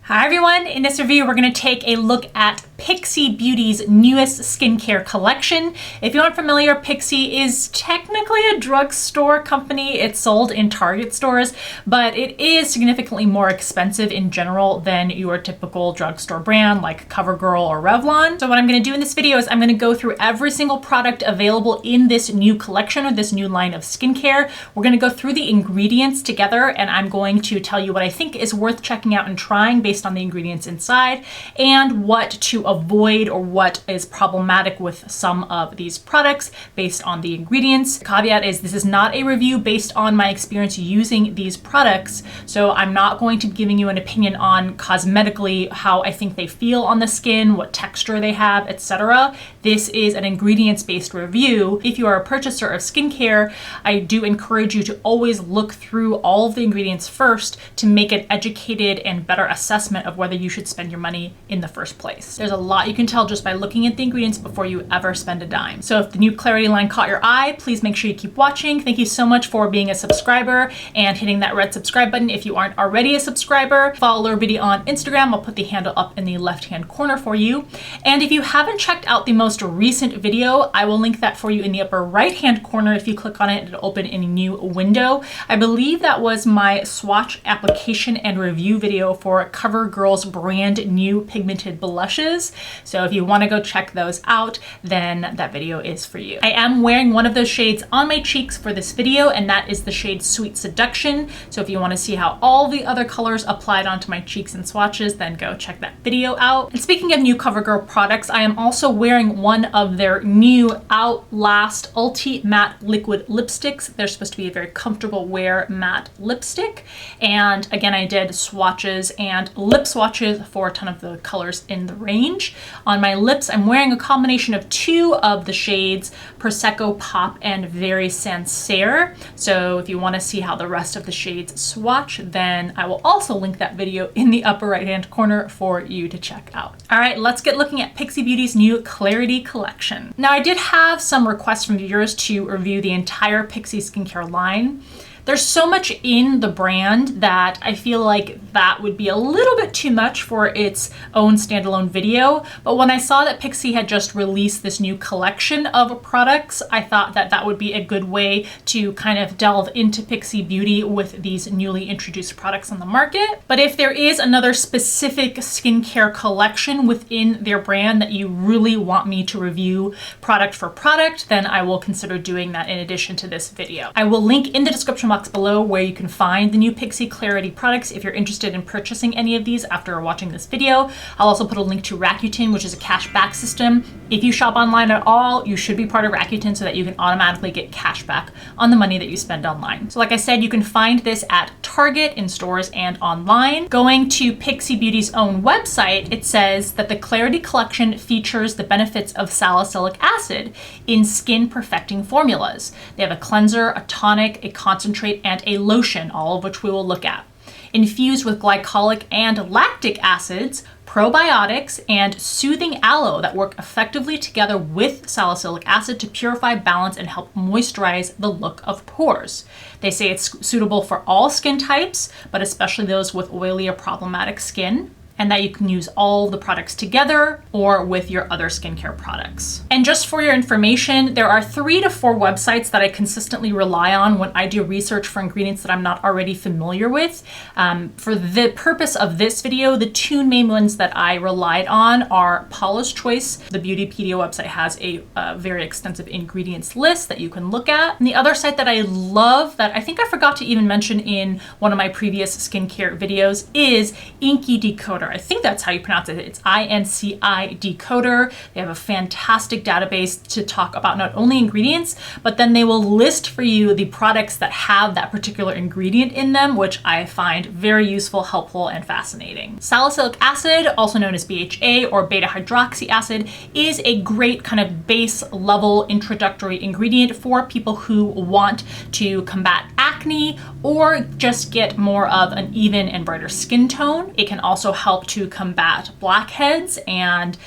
Hi everyone, in this review we're going to take a look at Pixi Beauty's newest skincare collection. If you aren't familiar, Pixi is technically a drugstore company. It's sold in Target stores, but it is significantly more expensive in general than your typical drugstore brand like CoverGirl or Revlon. So what I'm going to do in this video is I'm going to go through every single product available in this new collection or this new line of skincare. We're going to go through the ingredients together and I'm going to tell you what I think is worth checking out and trying based on the ingredients inside and what to avoid or what is problematic with some of these products based on the ingredients. The caveat is this is not a review based on my experience using these products, so I'm not going to be giving you an opinion on cosmetically how I think they feel on the skin, what texture they have, etc. This is an ingredients-based review. If you are a purchaser of skincare, I do encourage you to always look through all of the ingredients first to make an educated and better assessment of whether you should spend your money in the first place. There's a lot you can tell just by looking at the ingredients before you ever spend a dime. So if the new Clarity line caught your eye, please make sure you keep watching. Thank you so much for being a subscriber and hitting that red subscribe button if you aren't already a subscriber. Follow allurabeauty on Instagram. I'll put the handle up in the left-hand corner for you. And if you haven't checked out the most recent video, I will link that for you in the upper right-hand corner. If you click on it, it'll open in a new window. I believe that was my swatch application and review video for CoverGirl's brand new pigmented blushes. So if you want to go check those out, then that video is for you. I am wearing one of those shades on my cheeks for this video, and that is the shade Sweet Seduction. So if you want to see how all the other colors applied onto my cheeks and swatches, then go check that video out. And speaking of new CoverGirl products, I am also wearing one of their new Outlast Ulti Matte Liquid Lipsticks. They're supposed to be a very comfortable wear matte lipstick. And again, I did swatches and lip swatches for a ton of the colors in the range. On my lips, I'm wearing a combination of two of the shades, Prosecco Pop and Very Sincere. So if you want to see how the rest of the shades swatch, then I will also link that video in the upper right-hand corner for you to check out. All right, let's get looking at Pixi Beauty's new Clarity collection. Now, I did have some requests from viewers to review the entire Pixi skincare line. There's so much in the brand that I feel like that would be a little bit too much for its own standalone video. But when I saw that Pixi had just released this new collection of products, I thought that that would be a good way to kind of delve into Pixi Beauty with these newly introduced products on the market. But if there is another specific skincare collection within their brand that you really want me to review product for product, then I will consider doing that in addition to this video. I will link in the description box below where you can find the new Pixi Clarity products if you're interested in purchasing any of these after watching this video. I'll also put a link to Rakuten, which is a cash back system. If you shop online at all, you should be part of Rakuten so that you can automatically get cash back on the money that you spend online. So like I said, you can find this at Target, in stores, and online. Going to Pixi Beauty's own website, it says that the Clarity collection features the benefits of salicylic acid in skin perfecting formulas. They have a cleanser, a tonic, a concentrate, and a lotion, all of which we will look at. Infused with glycolic and lactic acids, probiotics, and soothing aloe that work effectively together with salicylic acid to purify, balance, and help moisturize the look of pores. They say it's suitable for all skin types, but especially those with oily or problematic skin, and that you can use all the products together or with your other skincare products. And just for your information, there are 3 to 4 websites that I consistently rely on when I do research for ingredients that I'm not already familiar with. For the purpose of this video, the 2 main ones that I relied on are Paula's Choice. The Beautypedia website has a very extensive ingredients list that you can look at. And the other site that I love that I think I forgot to even mention in one of my previous skincare videos is Inky Decoder. I think that's how you pronounce it. It's INCI Decoder. They have a fantastic database to talk about not only ingredients, but then they will list for you the products that have that particular ingredient in them, which I find very useful, helpful, and fascinating. Salicylic acid, also known as BHA or beta hydroxy acid, is a great kind of base level introductory ingredient for people who want to combat acne or just get more of an even and brighter skin tone. It can also help to combat blackheads and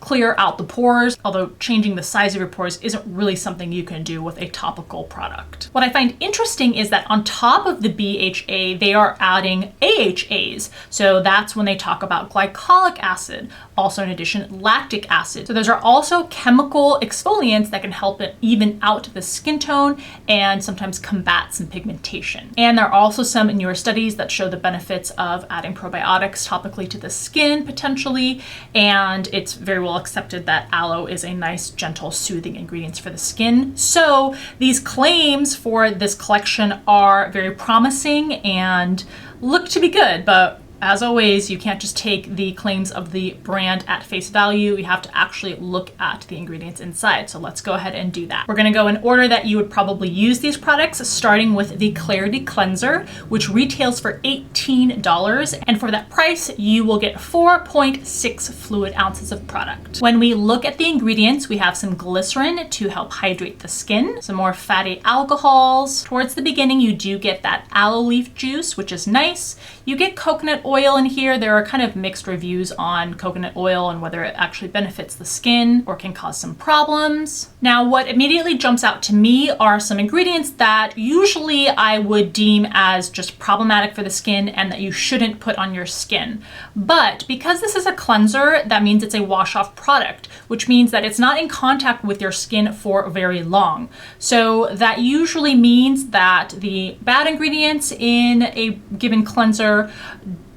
clear out the pores, although changing the size of your pores isn't really something you can do with a topical product. What I find interesting is that on top of the BHA, they are adding AHAs. So that's when they talk about glycolic acid, also in addition, lactic acid. So those are also chemical exfoliants that can help it even out the skin tone and sometimes combat some pigmentation. And there are also some newer studies that show the benefits of adding probiotics topically to the skin potentially, and it's very well accepted that aloe is a nice, gentle, soothing ingredient for the skin. So these claims for this collection are very promising and look to be good, but as always, you can't just take the claims of the brand at face value. You have to actually look at the ingredients inside. So let's go ahead and do that. We're gonna go in order that you would probably use these products, starting with the Clarity Cleanser, which retails for $18. And for that price, you will get 4.6 fluid ounces of product. When we look at the ingredients, we have some glycerin to help hydrate the skin, some more fatty alcohols. Towards the beginning, you do get that aloe leaf juice, which is nice. You get coconut oil in here. There are kind of mixed reviews on coconut oil and whether it actually benefits the skin or can cause some problems. Now, what immediately jumps out to me are some ingredients that usually I would deem as just problematic for the skin and that you shouldn't put on your skin. But because this is a cleanser, that means it's a wash-off product, which means that it's not in contact with your skin for very long. So that usually means that the bad ingredients in a given cleanser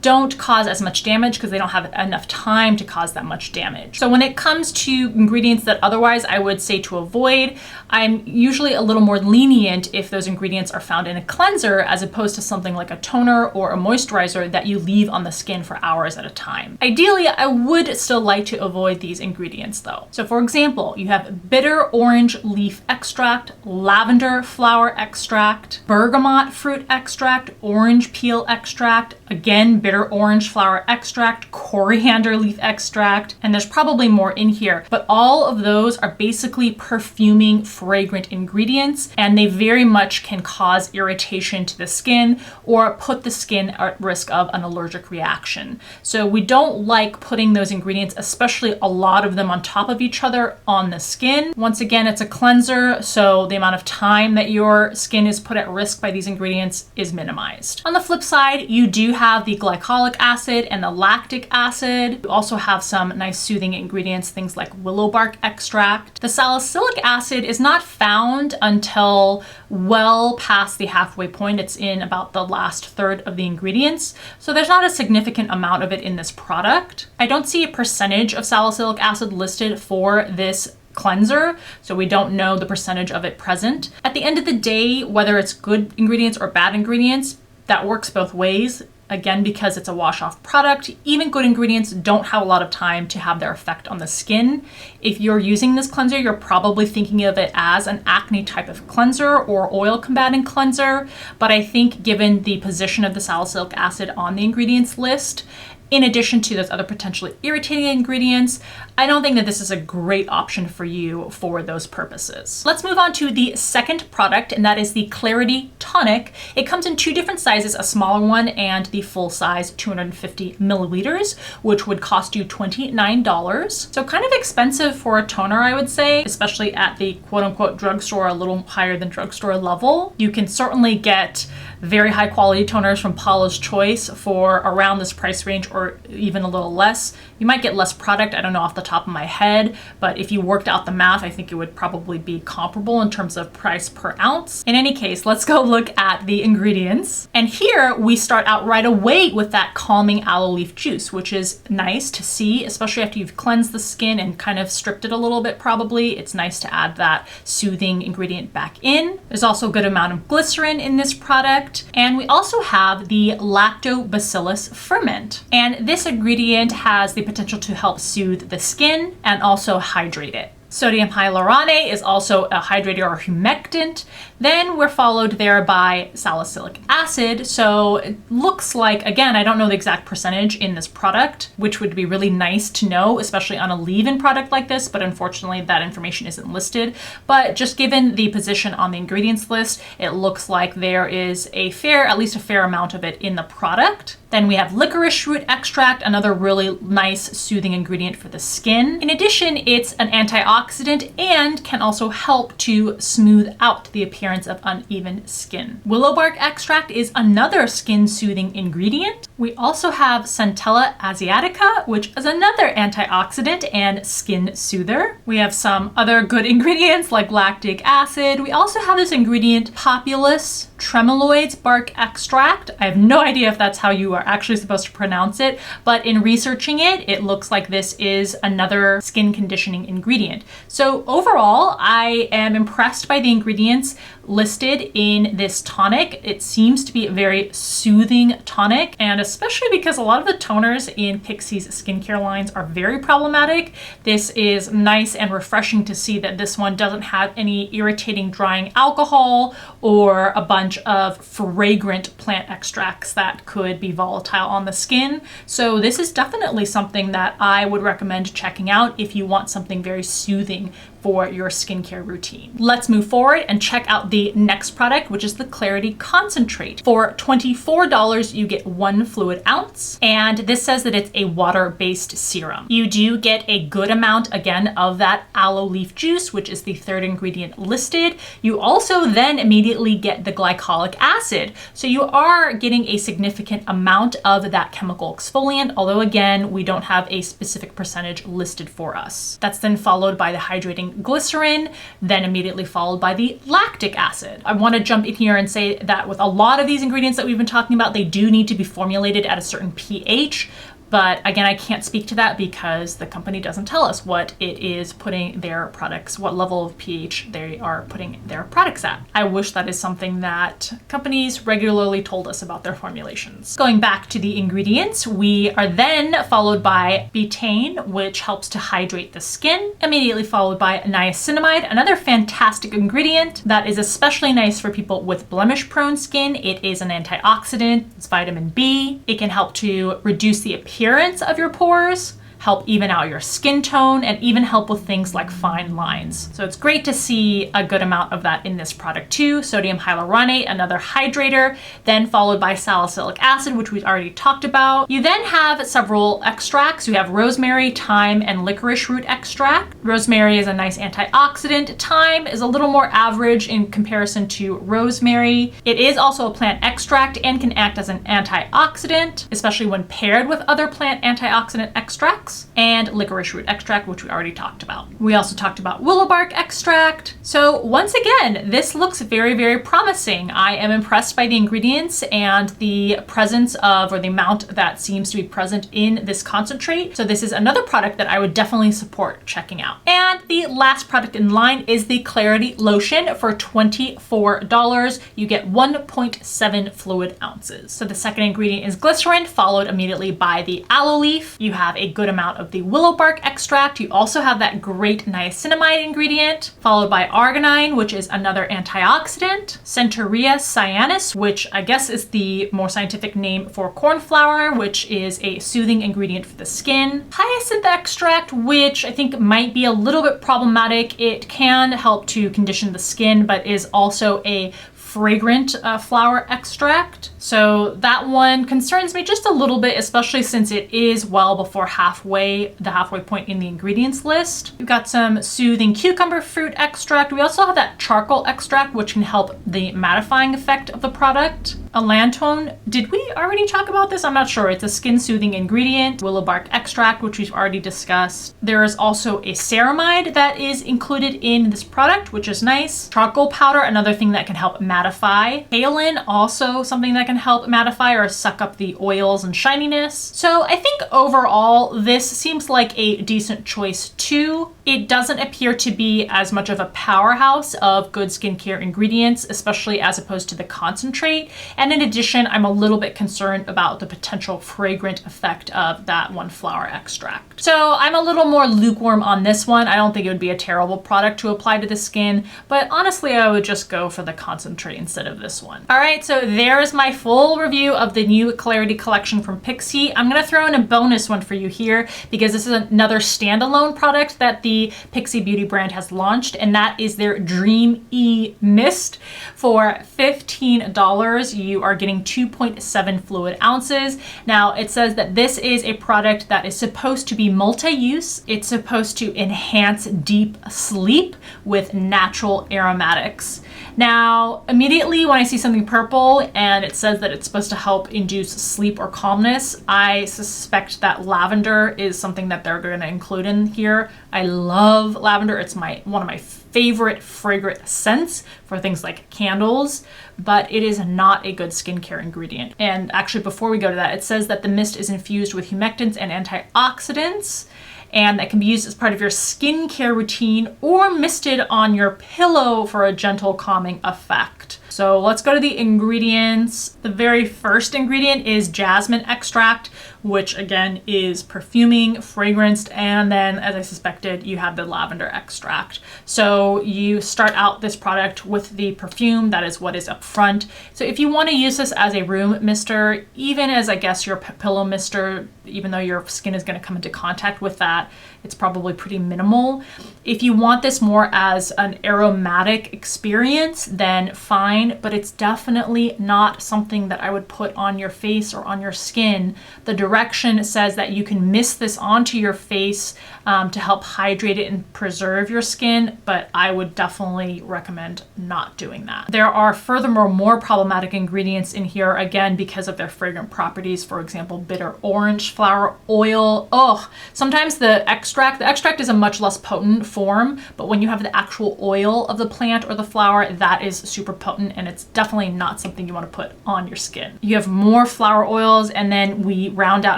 don't cause as much damage because they don't have enough time to cause that much damage. So when it comes to ingredients that otherwise I would say to avoid, I'm usually a little more lenient if those ingredients are found in a cleanser as opposed to something like a toner or a moisturizer that you leave on the skin for hours at a time. Ideally, I would still like to avoid these ingredients though. So for example, you have bitter orange leaf extract, lavender flower extract, bergamot fruit extract, orange peel extract, again, bitter orange flower extract, coriander leaf extract, and there's probably more in here, but all of those are basically perfuming fragrant ingredients, and they very much can cause irritation to the skin or put the skin at risk of an allergic reaction. So we don't like putting those ingredients, especially a lot of them on top of each other, on the skin. Once again, it's a cleanser, so the amount of time that your skin is put at risk by these ingredients is minimized. On the flip side, you do have the glycolic acid and the lactic acid. You also have some nice soothing ingredients, things like willow bark extract. The salicylic acid is not found until well past the halfway point. It's in about the last third of the ingredients, so there's not a significant amount of it in this product. I don't see a percentage of salicylic acid listed for this cleanser, so we don't know the percentage of it present. At the end of the day, whether it's good ingredients or bad ingredients, that works both ways. Again, because it's a wash-off product, even good ingredients don't have a lot of time to have their effect on the skin. If you're using this cleanser, you're probably thinking of it as an acne type of cleanser or oil combating cleanser. But I think given the position of the salicylic acid on the ingredients list, in addition to those other potentially irritating ingredients, I don't think that this is a great option for you for those purposes. Let's move on to the second product, and that is the Clarity Tonic. It comes in two different sizes, a smaller one and the full size 250 milliliters, which would cost you $29. So kind of expensive for a toner, I would say, especially at the quote unquote drugstore, a little higher than drugstore level. You can certainly get very high quality toners from Paula's Choice for around this price range or even a little less. You might get less product, I don't know off the top of my head, but if you worked out the math, I think it would probably be comparable in terms of price per ounce. In any case, let's go look at the ingredients. And here we start out right away with that calming aloe leaf juice, which is nice to see, especially after you've cleansed the skin and kind of stripped it a little bit probably. It's nice to add that soothing ingredient back in. There's also a good amount of glycerin in this product. And we also have the Lactobacillus Ferment. And this ingredient has the potential to help soothe the skin and also hydrate it. Sodium hyaluronate is also a hydrator or humectant. Then we're followed there by salicylic acid. So it looks like, again, I don't know the exact percentage in this product, which would be really nice to know, especially on a leave-in product like this, but unfortunately that information isn't listed. But just given the position on the ingredients list, it looks like there is at least a fair amount of it in the product. Then we have licorice root extract, another really nice soothing ingredient for the skin. In addition, it's an antioxidant and can also help to smooth out the appearance of uneven skin. Willow bark extract is another skin soothing ingredient. We also have Centella asiatica, which is another antioxidant and skin soother. We have some other good ingredients like lactic acid. We also have this ingredient Populus tremeloids bark extract. I have no idea if that's how you are actually supposed to pronounce it, but in researching it, it looks like this is another skin conditioning ingredient. So overall, I am impressed by the ingredients listed in this tonic. It seems to be a very soothing tonic, and especially because a lot of the toners in Pixi's skincare lines are very problematic, this is nice and refreshing to see that this one doesn't have any irritating drying alcohol or a bunch of fragrant plant extracts that could be volatile on the skin. So this is definitely something that I would recommend checking out if you want something very soothing for your skincare routine. Let's move forward and check out the next product, which is the Clarity Concentrate. For $24, you get 1 fluid ounce, and this says that it's a water-based serum. You do get a good amount, again, of that aloe leaf juice, which is the third ingredient listed. You also then immediately get the glycolic acid. So you are getting a significant amount of that chemical exfoliant, although again, we don't have a specific percentage listed for us. That's then followed by the hydrating glycerin, then immediately followed by the lactic acid. I want to jump in here and say that with a lot of these ingredients that we've been talking about, they do need to be formulated at a certain pH. But again, I can't speak to that because the company doesn't tell us what it is putting their products, what level of pH they are putting their products at. I wish that is something that companies regularly told us about their formulations. Going back to the ingredients, we are then followed by betaine, which helps to hydrate the skin, immediately followed by niacinamide, another fantastic ingredient that is especially nice for people with blemish-prone skin. It is an antioxidant, it's vitamin B. It can help to reduce the appearance of your pores, help even out your skin tone, and even help with things like fine lines. So it's great to see a good amount of that in this product too. Sodium hyaluronate, another hydrator, then followed by salicylic acid, which we've already talked about. You then have several extracts. You have rosemary, thyme, and licorice root extract. Rosemary is a nice antioxidant. Thyme is a little more average in comparison to rosemary. It is also a plant extract and can act as an antioxidant, especially when paired with other plant antioxidant extracts. And licorice root extract, which we already talked about. We also talked about willow bark extract. So once again, this looks very, very promising. I am impressed by the ingredients and the presence of, or the amount that seems to be present in this concentrate. So this is another product that I would definitely support checking out. And the last product in line is the Clarity Lotion. For $24, you get 1.7 fluid ounces. So the second ingredient is glycerin, followed immediately by the aloe leaf. You have a good amount of the willow bark extract. You also have that great niacinamide ingredient, followed by arginine, which is another antioxidant, Centaurea cyanis, which I guess is the more scientific name for cornflower, which is a soothing ingredient for the skin, hyacinth extract, which I think might be a little bit problematic. It can help to condition the skin, but is also a fragrant flower extract. So that one concerns me just a little bit, especially since it is well before the halfway point in the ingredients list. We've got some soothing cucumber fruit extract. We also have that charcoal extract, which can help the mattifying effect of the product. Allantoin, did we already talk about this? I'm not sure. It's a skin soothing ingredient. Willow bark extract, which we've already discussed. There is also a ceramide that is included in this product, which is nice. Charcoal powder, another thing that can help mattify. Kaolin, also something that can help mattify or suck up the oils and shininess. So I think overall, this seems like a decent choice too. It doesn't appear to be as much of a powerhouse of good skincare ingredients, especially as opposed to the concentrate. And in addition, I'm a little bit concerned about the potential fragrant effect of that one flower extract. So I'm a little more lukewarm on this one. I don't think it would be a terrible product to apply to the skin, but honestly, I would just go for the concentrate instead of this one. All right, so there's my full review of the new Clarity collection from Pixi. I'm gonna throw in a bonus one for you here because this is another standalone product that the Pixi Beauty brand has launched, and that is their Dream E Mist. For $15, you are getting 2.7 fluid ounces. Now, it says that this is a product that is supposed to be multi-use. It's supposed to enhance deep sleep with natural aromatics. Now, immediately when I see something purple and it says that it's supposed to help induce sleep or calmness, I suspect that lavender is something that they're going to include in here. I love lavender. It's one of my favorite fragrant scents for things like candles, but it is not a good skincare ingredient. And actually, before we go to that, it says that the mist is infused with humectants and antioxidants, and that can be used as part of your skincare routine or misted on your pillow for a gentle calming effect. So let's go to the ingredients. The very first ingredient is jasmine extract, which again is perfuming, fragranced, and then, as I suspected, you have the lavender extract. So you start out this product with the perfume. That is what is up front. So if you want to use this as a room mister, even as I guess your pillow mister, even though your skin is going to come into contact with that, it's probably pretty minimal. If you want this more as an aromatic experience, then fine, but it's definitely not something that I would put on your face or on your skin. The direction says that you can mist this onto your face to help hydrate it and preserve your skin, but I would definitely recommend not doing that. There are furthermore more problematic ingredients in here, again, because of their fragrant properties. For example, bitter orange flower oil. Oh, sometimes the extract is a much less potent form, but when you have the actual oil of the plant or the flower, that is super potent, and it's definitely not something you want to put on your skin. You have more flower oils, and then we round out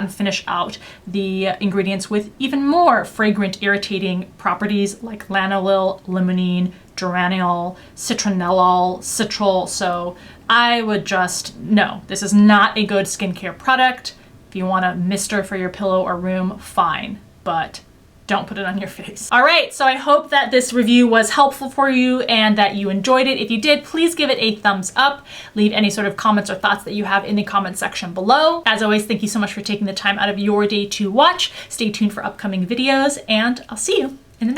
and finish out the ingredients with even more fragrant, irritating properties like lanolin, limonene, geraniol, citronellol, citral. So I would just, no, this is not a good skincare product. If you want a mister for your pillow or room, fine, but don't put it on your face. All right, so I hope that this review was helpful for you and that you enjoyed it. If you did, please give it a thumbs up. Leave any sort of comments or thoughts that you have in the comment section below. As always, thank you so much for taking the time out of your day to watch. Stay tuned for upcoming videos, and I'll see you